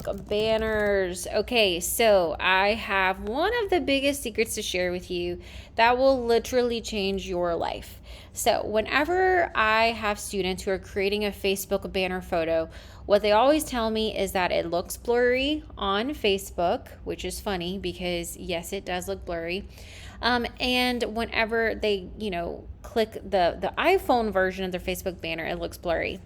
Banners. Okay, so I have one of the biggest secrets to share with you that will literally change your life. So whenever I have students who are creating a Facebook banner photo, what they always tell me is that it looks blurry on Facebook, which is funny because yes, it does look blurry. And whenever they, click the iPhone version of their Facebook banner, it looks blurry.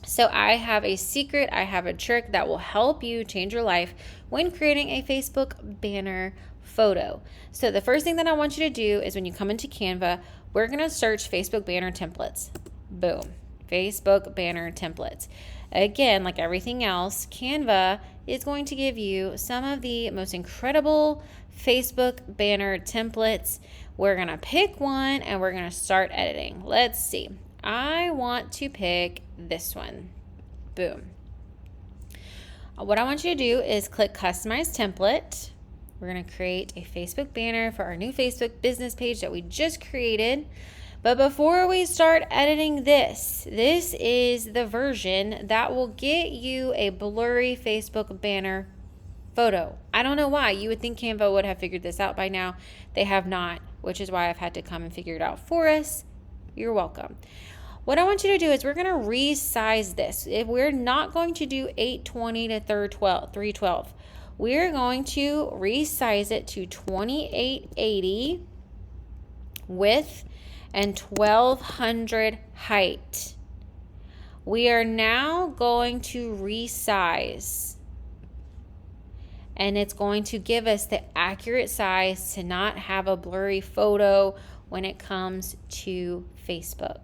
So I have a secret, I have a trick that will help you change your life when creating a Facebook banner photo. So the first thing that I want you to do is when you come into Canva, we're going to search Facebook banner templates. Boom. Facebook banner templates. Again, like everything else, Canva is going to give you some of the most incredible Facebook banner templates. We're going to pick one and we're going to start editing. Let's see. I want to pick this one. Boom. What I want you to do is click Customize Template. We're going to create a Facebook banner for our new Facebook business page that we just created. But before we start editing this is the version that will get you a blurry Facebook banner photo. I don't know why. You would think Canva would have figured this out by now. They have not, which is why I've had to come and figure it out for us. You're welcome. What I want you to do is we're going to resize this. If we're not going to do 820 to 312, we're going to resize it to 2880 width and 1200 height. We are now going to resize, and it's going to give us the accurate size to not have a blurry photo when it comes to Facebook.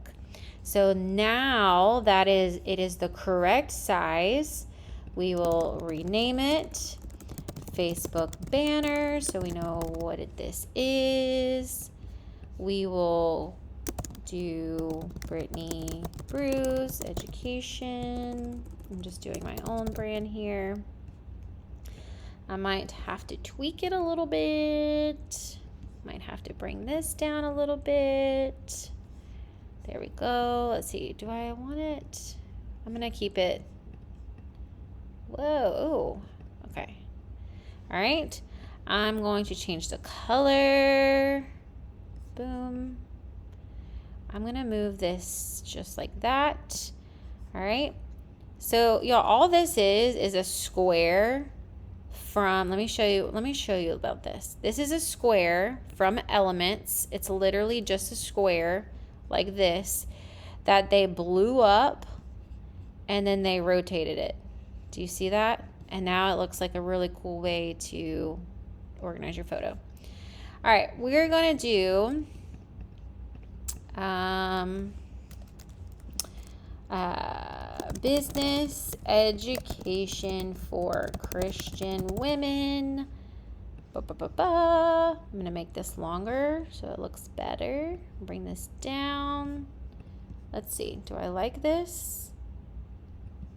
So now that it is the correct size, we will rename it Facebook banner so we know what this is. We will do Brittany Bruce Education. I'm just doing my own brand here. I might have to tweak it a little bit. Might have to bring this down a little bit. There we go. Let's see. Do I want it? I'm going to keep it. Whoa. Oh, okay. All right. I'm going to change the color. Boom. I'm going to move this just like that. All right. So, y'all, all this is a square from, let me show you about this. This is a square from Elements. It's literally just a square like this that they blew up and then they rotated it. Do you see that? And now it looks like a really cool way to organize your photo. All right, we're going to do business education for Christian women. I'm going to make this longer so it looks better. Bring this down. Let's see. Do I like this?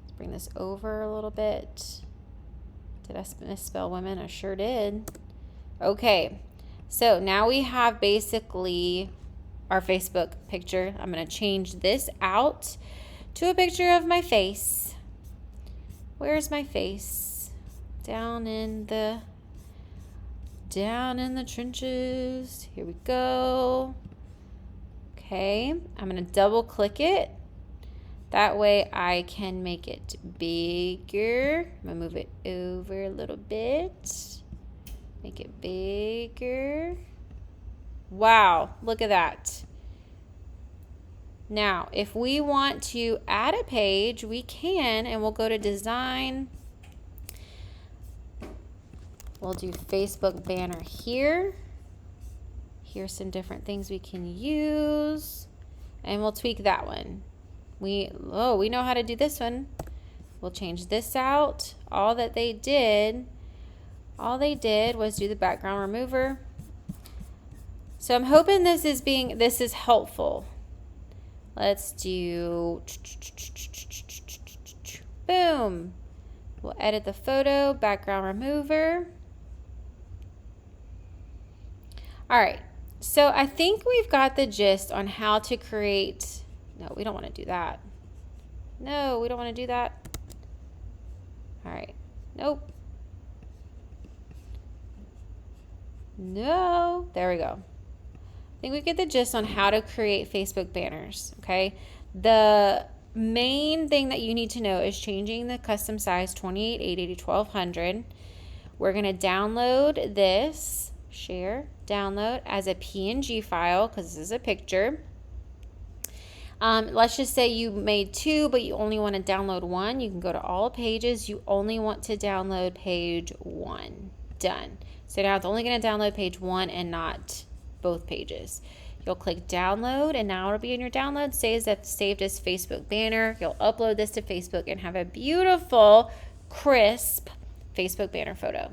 Let's bring this over a little bit. Did I misspell women? I sure did. Okay. So now we have basically our Facebook picture. I'm going to change this out to a picture of my face. Where's my face? Down in the trenches. Here we go. Okay, I'm going to double click it. That way I can make it bigger. I'm going to move it over a little bit. Make it bigger. Wow, look at that. Now, if we want to add a page, we can, and we'll go to Design. We'll do Facebook banner here. Here's some different things we can use. And we'll tweak that one. We know how to do this one. We'll change this out. All they did was do the background remover. So I'm hoping this is helpful. Let's do boom. We'll edit the photo, background remover. All right, so I think we've got the gist on how to create. No, we don't want to do that. No, we don't want to do that. All right, Nope. No. There we go. I think we get the gist on how to create Facebook banners, okay? The main thing that you need to know is changing the custom size 2880 to 1200. We're going to download this, share, download as a PNG file because this is a picture. Let's just say you made 2, but you only want to download 1. You can go to all pages. You only want to download page 1. Done. So now it's only going to download page 1 and not both pages. You'll click download, and now it'll be in your download. Saved as Facebook banner. You'll upload this to Facebook and have a beautiful, crisp Facebook banner photo.